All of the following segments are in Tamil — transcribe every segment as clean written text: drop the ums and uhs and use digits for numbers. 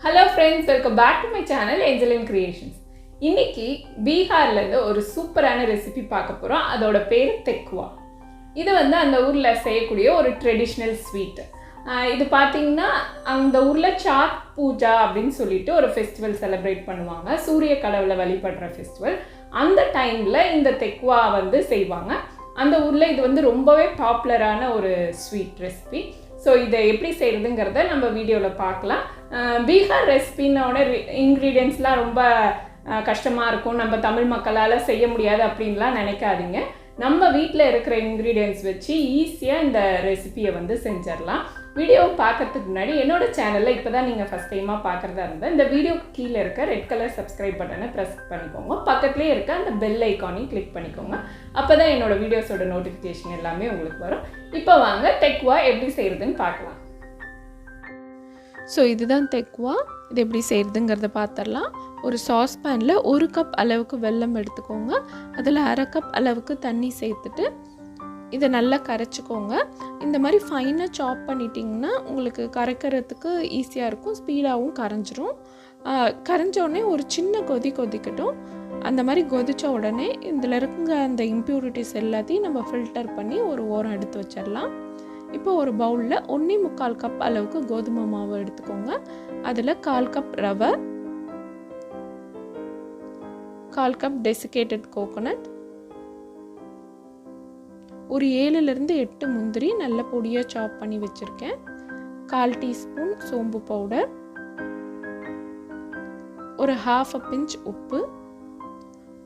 Hello friends, welcome back to my channel Angeline Creations. இன்னைக்கு பீகார்ல இருந்து ஒரு சூப்பரான ரெசிபி பார்க்க போறோம். அதோட பேர் தெக்வா. இது அந்த ஊர்ல செய்யக்கூடிய ஒரு ட்ரெடிஷனல் ஸ்வீட். இது பாத்தீங்கன்னா அந்த ஊர்ல சாத் பூஜா அப்படின்னு சொல்லிட்டு ஒரு ஃபெஸ்டிவல் செலிப்ரேட் பண்ணுவாங்க. சூரிய கடவுளை வழிபடுற ஃபெஸ்டிவல். அந்த டைம்ல இந்த தெக்வா செய்வாங்க. அந்த ஊர்ல இது ரொம்பவே பாப்புலரான ஒரு ஸ்வீட் ரெசிபி. ஸோ இதை எப்படி செய்கிறதுங்கிறத நம்ம வீடியோவில் பார்க்கலாம். பீகார் ரெசிபினோட இன்க்ரீடியன்ட்ஸ்லாம் ரொம்ப கஷ்டமாக இருக்கும், நம்ம தமிழ் மக்களால் செய்ய முடியாது அப்படின்லாம் நினைக்காதீங்க. நம்ம வீட்டில் இருக்கிற இன்க்ரீடியன்ட்ஸ் வச்சு ஈஸியாக இந்த ரெசிபியை செஞ்சிடலாம். வீடியோவை பார்க்கறதுக்கு முன்னாடி என்னோடய சேனலில் இப்போ தான் நீங்கள் ஃபஸ்ட் டைமாக பார்க்குறதா இருந்தால் இந்த வீடியோக்கு கீழே இருக்க ரெட் கலர் சப்ஸ்கிரைப் பட்டனை ப்ரெஸ் பண்ணிக்கோங்க. பக்கத்துலேயே இருக்க அந்த பெல் ஐக்கானையும் கிளிக் பண்ணிக்கோங்க. அப்போ தான் என்னோடய வீடியோஸோட நோட்டிஃபிகேஷன் எல்லாமே உங்களுக்கு வரும். இப்போ வாங்க தெக்வா எப்படி செய்கிறதுன்னு பார்க்கலாம். ஸோ இதுதான் தெக்வா. இது எப்படி செய்கிறதுங்கிறத பார்த்துடலாம். ஒரு சாஸ்பேனில் 1 கப் அளவுக்கு வெல்லம் எடுத்துக்கோங்க. அதில் 1/2 கப் அளவுக்கு தண்ணி சேர்த்துட்டு இதை நல்லா கரைச்சிக்கோங்க. இந்த மாதிரி ஃபைனாக சாப் பண்ணிட்டிங்கன்னா உங்களுக்கு கரைக்கிறதுக்கு ஈஸியாக இருக்கும், ஸ்பீடாகவும் கரைஞ்சிரும். கரைஞ்சோடனே ஒரு சின்ன கொதிக்கட்டும். அந்த மாதிரி கொதித்த உடனே இதில் இருக்க அந்த இம்ப்யூரிட்டிஸ் எல்லாத்தையும் நம்ம ஃபில்டர் பண்ணி ஒரு ஓரம் எடுத்து வச்சிடலாம். இப்போ ஒரு பவுலில் 1.25 கப் அளவுக்கு கோதுமை மாவு எடுத்துக்கோங்க. அதில் 1/4 கப் ரவை, 1/4 கப் டெசிகேட்டட் கோகோனட், ஒரு 7-8 முந்திரி நல்ல பொடியாக சாப் பண்ணி வச்சுருக்கேன், 1/4 டீஸ்பூன் சோம்பு பவுடர், ஒரு 1/2 பிஞ்ச் உப்பு,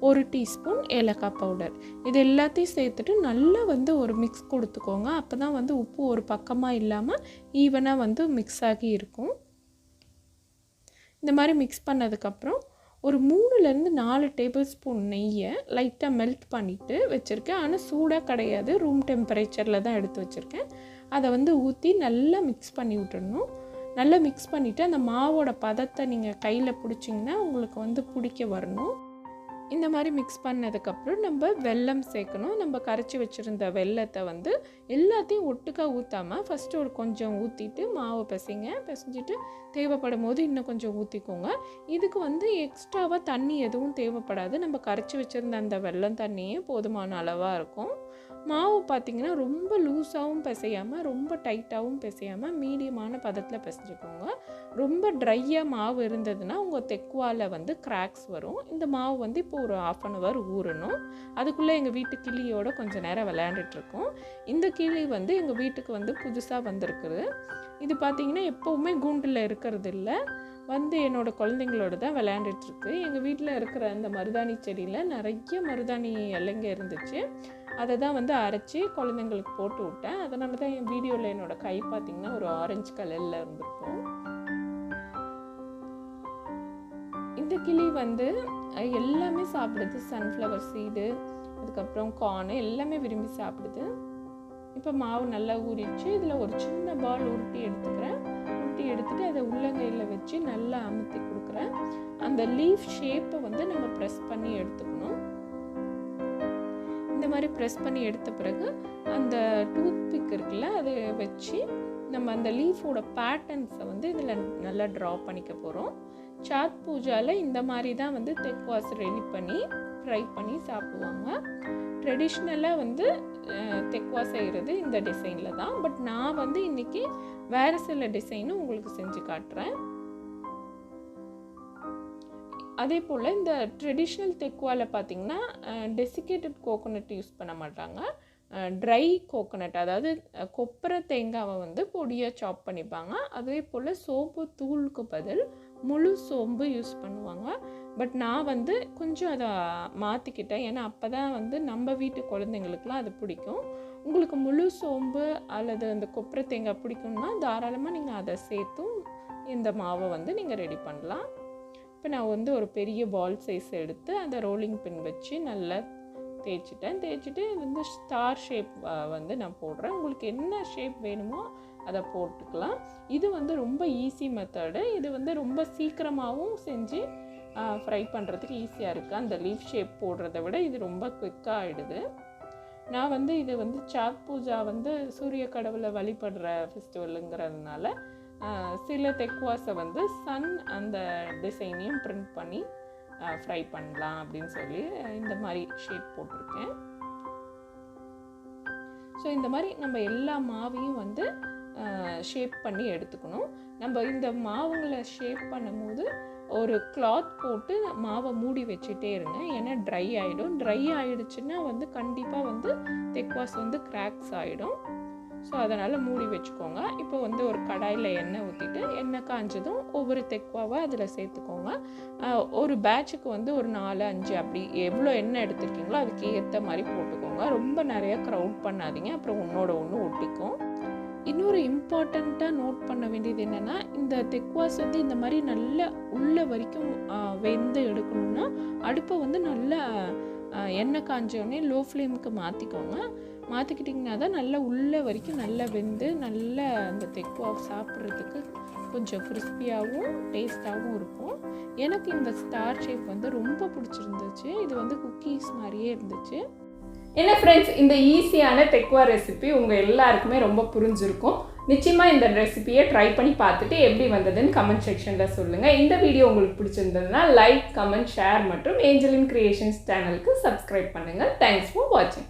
1 டீஸ்பூன் ஏலக்காய் பவுடர். இது எல்லாத்தையும் சேர்த்துட்டு நல்லா ஒரு மிக்ஸ் கொடுத்துக்கோங்க. அப்போ தான் உப்பு ஒரு பக்கமாக இல்லாமல் ஈவனாக மிக்ஸ் ஆகி இருக்கும். இந்த மாதிரி மிக்ஸ் பண்ணதுக்கப்புறம் ஒரு 3-4 டேபிள் ஸ்பூன் நெய்யை லைட்டாக மெல்ட் பண்ணிவிட்டு வச்சுருக்கேன். ஆனால் சூடாக கிடையாது, ரூம் டெம்பரேச்சரில் தான் எடுத்து வச்சுருக்கேன். அதை ஊற்றி நல்லா மிக்ஸ் பண்ணி விட்டுடணும். நல்லா மிக்ஸ் பண்ணிவிட்டு அந்த மாவோட பதத்தை நீங்கள் கையில் பிடிச்சிங்கன்னா உங்களுக்கு பிடிக்க வரணும். இந்த மாதிரி மிக்ஸ் பண்ணதுக்கப்புறம் நம்ம வெல்லம் சேர்க்கணும். நம்ம கரைச்சி வச்சுருந்த வெல்லத்தை எல்லாத்தையும் ஒட்டுக்கா ஊற்றாமல் ஃபஸ்ட்டு ஒரு கொஞ்சம் ஊற்றிட்டு மாவை பிசைஞ்சிட்டு தேவைப்படும் போது இன்னும் கொஞ்சம் ஊற்றிக்கோங்க. இதுக்கு எக்ஸ்ட்ராவாக தண்ணி எதுவும் தேவைப்படாது. நம்ம கரைச்சி வச்சுருந்த அந்த வெல்லம் தண்ணியே போதுமான அளவாக இருக்கும். மாவு பார்த்திங்கன்னா ரொம்ப லூஸாகவும் பிசையாமல் ரொம்ப டைட்டாகவும் பிசையாமல் மீடியமான பதத்தில் பிசைஞ்சிக்கோங்க. ரொம்ப ட்ரையாக மாவு இருந்ததுன்னா உங்கள் தெக்வாவில் கிராக்ஸ் வரும். இந்த மாவு இப்போ ஒரு 1/2 அன் ஹவர் ஊறணும். அதுக்குள்ளே எங்கள் வீட்டு கிளியோட கொஞ்சம் நேரம் விளையாண்டுட்ருக்கோம். இந்த கிளி எங்கள் வீட்டுக்கு புதுசாக வந்திருக்குது. இது பார்த்திங்கன்னா எப்போவுமே கூண்டில் இருக்கிறது இல்லை, என்னோடய குழந்தைங்களோட தான் விளையாண்டுட்ருக்கு. எங்கள் வீட்டில் இருக்கிற அந்த மருதாணி செடியில் நிறைய மருதாணி இலைங்க இருந்துச்சு. அதை தான் அரைச்சி குழந்தைங்களுக்கு போட்டு விட்டேன். அதனால தான் என் வீடியோவில் என்னோடய கை பார்த்திங்கன்னா ஒரு ஆரஞ்சு கலரில் இருந்திருக்கும். இந்த கிளி எல்லாமே சாப்பிடுது. சன்ஃப்ளவர் சீடு, அதுக்கப்புறம் கார்னு எல்லாமே விரும்பி சாப்பிடுது. இப்போ மாவு நல்லா ஊறிடுச்சு. இதில் ஒரு சின்ன பால் உருட்டி எடுத்துக்கிறேன். உருட்டி எடுத்துகிட்டு அதை உள்ளங்கையில் வச்சு நல்லா அமுத்தி கொடுக்குறேன். அந்த லீஃப் ஷேப்பை நம்ம ப்ரெஸ் பண்ணி எடுத்துக்கணும். இந்த மாதிரி ப்ரெஸ் பண்ணி எடுத்த பிறகு அந்த டூத்பிக் இருக்குல்ல, அதை வச்சு நம்ம அந்த லீஃபோட பேட்டர்ன்ஸை இதில் நல்லா ட்ரா பண்ணிக்க போகிறோம். சாத் பூஜாவில் இந்த மாதிரி தான் தெக்வாஸ் ரெடி பண்ணி ஃப்ரை பண்ணி சாப்பிடுவாங்க. ட்ரெடிஷ்னலாக தெக்வா செய்கிறது இந்த டிசைனில் தான். பட் நான் இன்றைக்கி வேறு சில டிசைனும் உங்களுக்கு செஞ்சு காட்டுறேன். அதே போல் இந்த ட்ரெடிஷ்னல் தெக்வாவில் பார்த்திங்கன்னா டெசிகேட்டட் கோகோனட் யூஸ் பண்ண மாட்டாங்க. ட்ரை கோகோனட், அதாவது கொப்பரை தேங்காவை பொடியாக சாப் பண்ணிப்பாங்க. அதே போல் சோம்பு தூளுக்கு பதில் முழு சோம்பு யூஸ் பண்ணுவாங்க. பட் நான் கொஞ்சம் அதை மாற்றிக்கிட்டேன். ஏன்னா அப்போ தான் நம்ம வீட்டு குழந்தைங்களுக்குலாம் அது பிடிக்கும். உங்களுக்கு முழு சோம்பு அல்லது அந்த கொப்பரை தேங்காய் பிடிக்கும்னா தாராளமாக நீங்கள் அதை சேர்த்தும் இந்த மாவை நீங்கள் ரெடி பண்ணலாம். இப்போ நான் ஒரு பெரிய பால் சைஸ் எடுத்து அதை ரோலிங் பின் வச்சு நல்லா தேய்ச்சிட்டு ஸ்டார் ஷேப் நான் போடுறேன். உங்களுக்கு என்ன ஷேப் வேணுமோ அதை போட்டுக்கலாம். இது ரொம்ப ஈஸி மெத்தடு. இது ரொம்ப சீக்கிரமாகவும் செஞ்சு ஃப்ரை பண்ணுறதுக்கு ஈஸியாக இருக்குது. அந்த லீஃப் ஷேப் போடுறத விட இது ரொம்ப குயிக்காக ஆகிடுது. நான் இது சாத் பூஜா சூரிய கடவுளை வழிபடுற ஃபெஸ்டிவலுங்கிறதுனால சில தெக்வாஸை வந்து சன் அந்த டிசைனையும் பிரிண்ட் பண்ணி ஃப்ரை பண்ணலாம் அப்படின்னு சொல்லி இந்த மாதிரி ஷேப் போட்டிருக்கேன். ஸோ இந்த மாதிரி நம்ம எல்லா மாவையும் வந்து ஷேப் பண்ணி எடுத்துக்கணும். நம்ம இந்த மாவுங்களை ஷேப் பண்ணும்போது ஒரு கிளாத் போட்டு மாவை மூடி வச்சுட்டே இருங்க, ஏன்னா ட்ரை ஆகிடும். ட்ரை ஆகிடுச்சுன்னா வந்து கண்டிப்பாக வந்து தெக்வாஸ் வந்து கிராக்ஸ் ஆகிடும். ஸோ அதனால் மூடி வச்சுக்கோங்க. இப்போ வந்து ஒரு கடாயில் எண்ணெய் ஊற்றிட்டு எண்ணெய் காஞ்சதும் ஒவ்வொரு தெக்வாவை அதில் சேர்த்துக்கோங்க. ஒரு பேட்சுக்கு வந்து ஒரு 4-5 அப்படி எவ்வளோ எண்ணெய் எடுத்துருக்கீங்களோ அதுக்கு ஏற்ற மாதிரி போட்டுக்கோங்க. ரொம்ப நிறைய க்ரௌட் பண்ணாதீங்க, அப்புறம் ஒன்றோட ஒன்று ஒட்டிக்கும். இன்னொரு இம்பார்ட்டண்ட்டாக நோட் பண்ண வேண்டியது என்னென்னா, இந்த தெக்வாஸ் வந்து இந்த மாதிரி நல்லா உள்ள வரைக்கும் வெந்து எடுக்கணும்னா அடுப்பை வந்து நல்லா எண்ணெய் காஞ்சோடனே லோ ஃப்ளேமுக்கு மாற்றிக்கோங்க. மாற்றிக்கிட்டிங்கன்னா தான் நல்லா உள்ள வரைக்கும் நல்லா வெந்து நல்லா அந்த தெக்வா சாப்பிட்றதுக்கு கொஞ்சம் கிறிஸ்பியாகவும் டேஸ்ட்டாகவும் இருக்கும். எனக்கு இந்த ஸ்டார் ஷேப் வந்து ரொம்ப பிடிச்சிருந்துச்சு. இது வந்து குக்கீஸ் மாதிரியே இருந்துச்சு. என்ன ஃப்ரெண்ட்ஸ், இந்த ஈஸியான தெக்வா ரெசிபி உங்கள் எல்லாருக்குமே ரொம்ப புரிஞ்சிருக்கும். நிச்சயமாக இந்த ரெசிபியை ட்ரை பண்ணி பார்த்துட்டு எப்படி வந்ததுன்னு கமெண்ட் செக்ஷனில் சொல்லுங்கள். இந்த வீடியோ உங்களுக்கு பிடிச்சிருந்ததுன்னா லைக், கமெண்ட், ஷேர் மற்றும் ஏஞ்சலின் கிரியேஷன்ஸ் சேனலுக்கு சப்ஸ்கிரைப் பண்ணுங்கள். தேங்க்ஸ் ஃபார் வாட்சிங்.